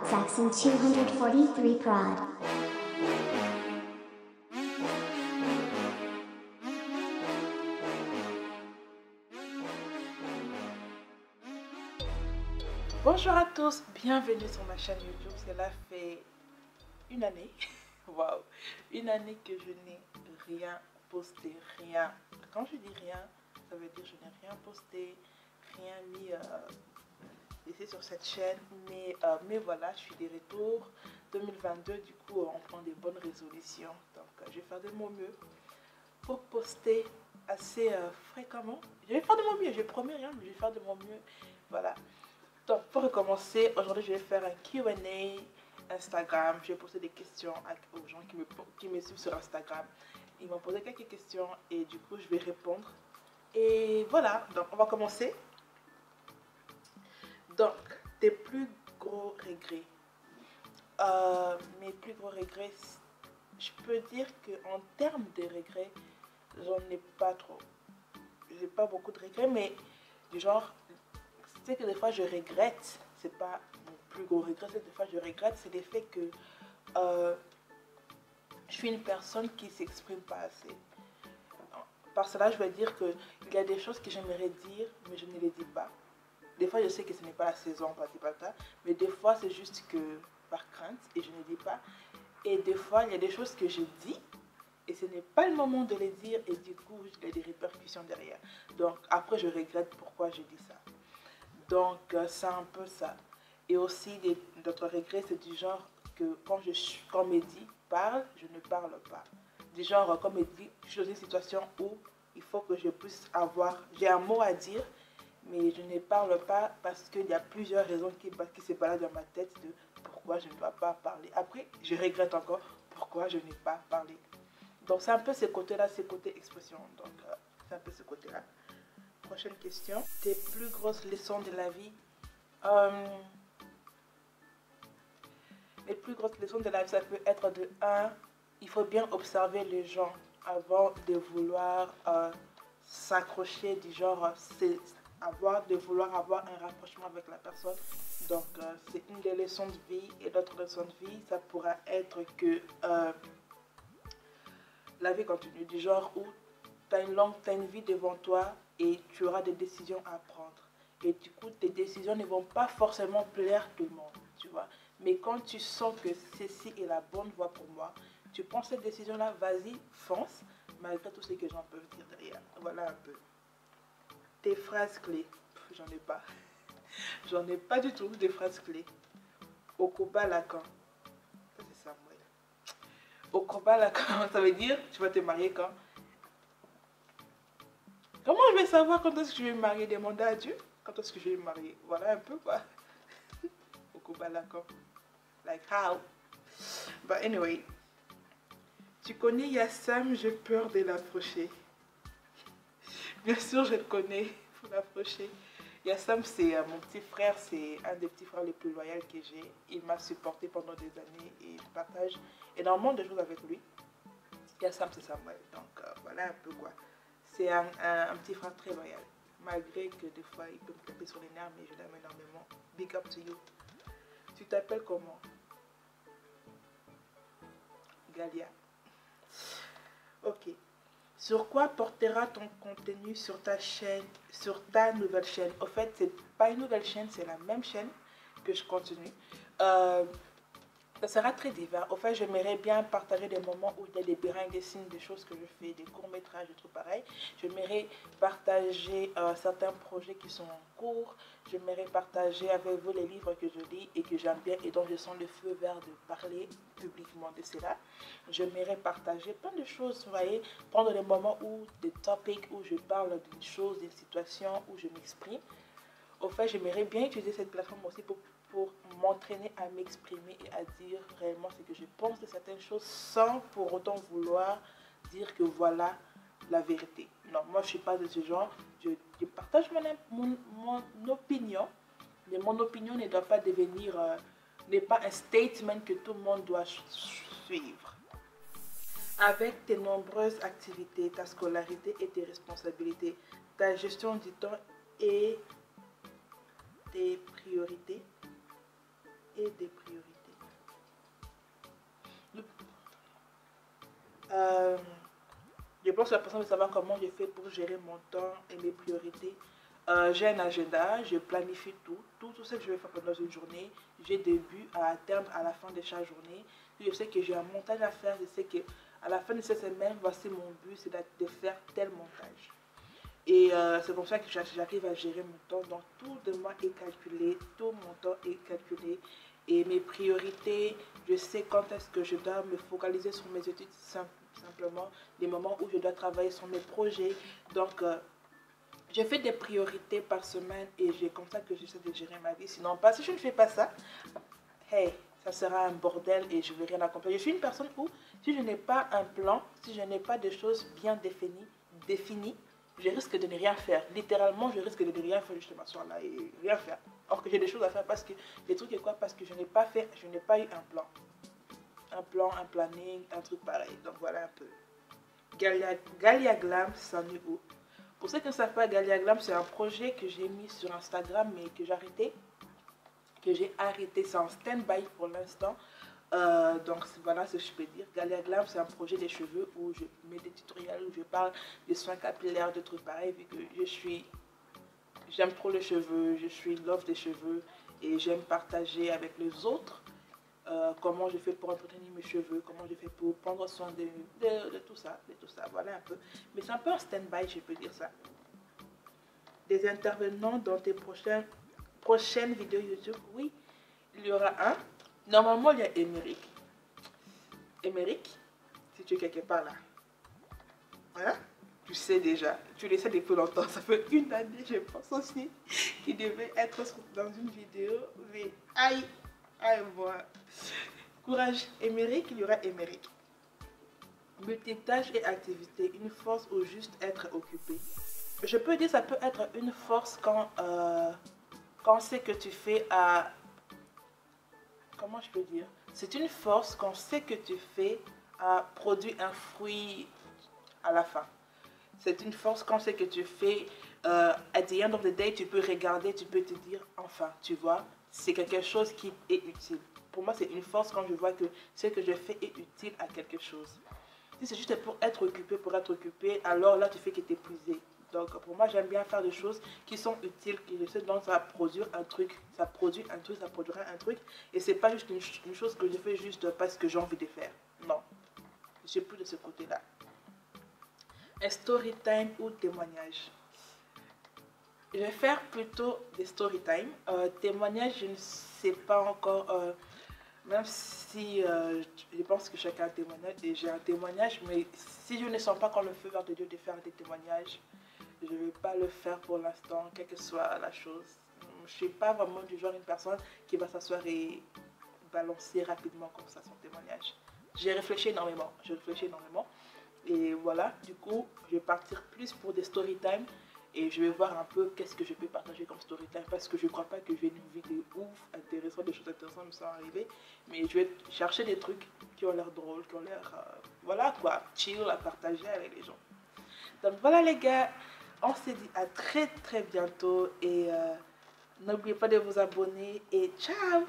Saxon 243 Prod. Bonjour à tous, bienvenue sur ma chaîne YouTube. Cela fait une année, waouh, une année que je n'ai rien posté, rien. Quand je dis rien, ça veut dire que je n'ai rien posté, rien mis ici sur cette chaîne. Mais voilà, je suis de retour 2022, du coup on prend des bonnes résolutions. Donc je vais faire de mon mieux pour poster assez fréquemment. Je vais faire de mon mieux, je promets rien, mais je vais faire de mon mieux, voilà. Donc, pour recommencer, aujourd'hui, je vais faire un Q&A Instagram. Je vais poser des questions aux gens qui me suivent sur Instagram. Ils m'ont posé quelques questions et du coup, je vais répondre. Et voilà, donc on va commencer. Donc, tes plus gros regrets. Mes plus gros regrets, je peux dire qu'en termes de regrets, j'en ai pas trop. J'ai pas beaucoup de regrets, mais du genre... C'est que des fois je regrette, c'est pas mon plus gros regret, c'est que des fois je regrette, c'est le fait que je suis une personne qui s'exprime pas assez. Par cela, je vais dire qu'il y a des choses que j'aimerais dire, mais je ne les dis pas. Des fois, je sais que ce n'est pas la saison, mais des fois, c'est juste que par crainte, et je ne dis pas. Et des fois, il y a des choses que je dis, et ce n'est pas le moment de les dire, et du coup, il y a des répercussions derrière. Donc, après, je regrette pourquoi je dis ça. Donc, c'est un peu ça. Et aussi, d'autres regrets, c'est du genre que quand Mehdi parle, je ne parle pas. Du genre, comme Mehdi, je suis dans une situation où il faut que je puisse j'ai un mot à dire, mais je ne parle pas parce qu'il y a plusieurs raisons qui se baladent dans ma tête de pourquoi je ne dois pas parler. Après, je regrette encore pourquoi je n'ai pas parlé. Donc, c'est un peu ces côtés-là, ces côtés expression. Donc, c'est un peu ce côté-là. Prochaine question. Tes plus grosses leçons de la vie. Les plus grosses leçons de la vie, ça peut être de 1. Il faut bien observer les gens avant de vouloir s'accrocher, du genre, de vouloir avoir un rapprochement avec la personne. Donc, c'est une des leçons de vie. Et d'autres leçons de vie, ça pourra être que la vie continue, du genre où tu as une vie devant toi et tu auras des décisions à prendre. Et du coup, tes décisions ne vont pas forcément plaire à tout le monde, tu vois. Mais quand tu sens que ceci est la bonne voie pour moi, tu prends cette décision-là, vas-y, fonce, malgré tout ce que j'en peux dire derrière. Voilà un peu. Tes phrases clés, j'en ai pas. J'en ai pas du tout des phrases clés. Okoba Lakan. Ça, c'est Samuel. Okoba Lakan, ça veut dire tu vas te marier quand? Comment je vais savoir quand est-ce que je vais me marier? Demander à Dieu quand est-ce que je vais me marier. Voilà un peu quoi. Like how? But anyway. Tu connais Yassam, j'ai peur de l'approcher. Bien sûr, je le connais. Il faut l'approcher. Yassam, c'est mon petit frère. C'est un des petits frères les plus loyaux que j'ai. Il m'a supporté pendant des années et je partage énormément de choses avec lui. Yassam, c'est Samuel. Donc voilà un peu quoi. C'est un petit frère très loyal. Malgré que des fois, il peut me taper sur les nerfs, mais je l'aime énormément. Big up to you. Tu t'appelles comment? Galia. Ok. Sur quoi portera ton contenu sur ta chaîne, sur ta nouvelle chaîne? Au fait, c'est pas une nouvelle chaîne, c'est la même chaîne que je continue. Ça sera très divers. Au fait, j'aimerais bien partager des moments où il y a des behind the scenes, des choses que je fais, des courts-métrages, des trucs pareils. J'aimerais partager certains projets qui sont en cours. J'aimerais partager avec vous les livres que je lis et que j'aime bien et dont je sens le feu vert de parler publiquement de cela. J'aimerais partager plein de choses, vous voyez, prendre des moments où, des topics où je parle d'une chose, d'une situation, où je m'exprime. Au fait, j'aimerais bien utiliser cette plateforme aussi pour m'entraîner à m'exprimer et à dire réellement ce que je pense de certaines choses sans pour autant vouloir dire que voilà la vérité. Non, moi je ne suis pas de ce genre. Je partage mon opinion, mais mon opinion ne doit pas devenir, n'est pas un statement que tout le monde doit suivre. Avec tes nombreuses activités, ta scolarité et tes responsabilités, ta gestion du temps et tes priorités, et des priorités. Je pense que la personne veut savoir comment je fais pour gérer mon temps et mes priorités. J'ai un agenda, je planifie tout ce que je vais faire pendant une journée. J'ai des buts à atteindre à la fin de chaque journée. Je sais que j'ai un montage à faire, je sais que à la fin de cette semaine, voici mon but, c'est de faire tel montage. Et c'est comme ça que j'arrive à gérer mon temps. Donc tout de moi est calculé, tout mon temps est calculé. Et mes priorités, je sais quand est-ce que je dois me focaliser sur mes études simplement, les moments où je dois travailler sur mes projets. Donc je fais des priorités par semaine et c'est comme ça que j'essaie de gérer ma vie. Sinon, si je ne fais pas ça, hey, ça sera un bordel et je ne vais rien accomplir. Je suis une personne où, si je n'ai pas un plan, si je n'ai pas de choses bien définies, je risque de ne rien faire. Littéralement, je risque de ne rien faire, juste m'asseoir là et rien faire. Or que j'ai des choses à faire parce que, les trucs et quoi, parce que je n'ai pas eu un plan. Un plan, un planning, un truc pareil. Donc voilà un peu. Galia Glam, ça en est où? Pour ceux qui ne savent pas, Galia Glam, c'est un projet que j'ai mis sur Instagram mais que j'ai arrêté. C'est en stand-by pour l'instant. Donc voilà ce que je peux dire. Galia Glam, c'est un projet des cheveux où je mets des tutoriels, où je parle des soins capillaires, de trucs pareils, vu que j'aime trop les cheveux, je suis love des cheveux et j'aime partager avec les autres comment je fais pour entretenir mes cheveux, comment je fais pour prendre soin de tout ça, voilà un peu. Mais c'est un peu en stand-by, je peux dire ça. Des intervenants dans tes prochaines vidéos YouTube, oui, il y aura un. Normalement, il y a Émeric. Émeric, si tu es quelque part là, hein? Tu sais déjà, tu le sais depuis longtemps, ça fait une année, je pense aussi, qu'il devait être dans une vidéo, mais aïe, moi. Courage, Émeric, il y aura Émeric. Multitâche et activité, une force ou juste être occupé. Je peux dire ça peut être une force quand c'est que tu fais à... Comment je peux dire? C'est une force quand c'est que tu fais à produire un fruit à la fin. C'est une force quand c'est que tu fais, at the end of the day, tu peux regarder, tu peux te dire, enfin, tu vois, c'est quelque chose qui est utile. Pour moi, c'est une force quand je vois que ce que je fais est utile à quelque chose. Si c'est juste pour être occupé, alors là, tu fais que tu es épuisé. Donc, pour moi, j'aime bien faire des choses qui sont utiles, qui je sais, donc ça va produire un truc, ça produira un truc. Et c'est pas juste une chose que je fais juste parce que j'ai envie de faire. Non, je suis plus de ce côté-là. Un story time ou témoignage. Je vais faire plutôt des story time. Témoignage, je ne sais pas encore, même si je pense que chacun a un témoignage et j'ai un témoignage, mais si je ne sens pas quand le feu vert de Dieu de faire des témoignages, je ne vais pas le faire pour l'instant, quelle que soit la chose. Je ne suis pas vraiment du genre une personne qui va s'asseoir et balancer rapidement comme ça son témoignage. J'ai réfléchi énormément, et voilà, du coup, je vais partir plus pour des story time et je vais voir un peu qu'est-ce que je peux partager comme story time parce que je ne crois pas que j'ai une vie de ouf intéressante, des choses intéressantes me sont arrivées, mais je vais chercher des trucs qui ont l'air drôles, qui ont l'air, voilà quoi, chill à partager avec les gens. Donc voilà les gars, on se dit à très très bientôt et n'oubliez pas de vous abonner et ciao!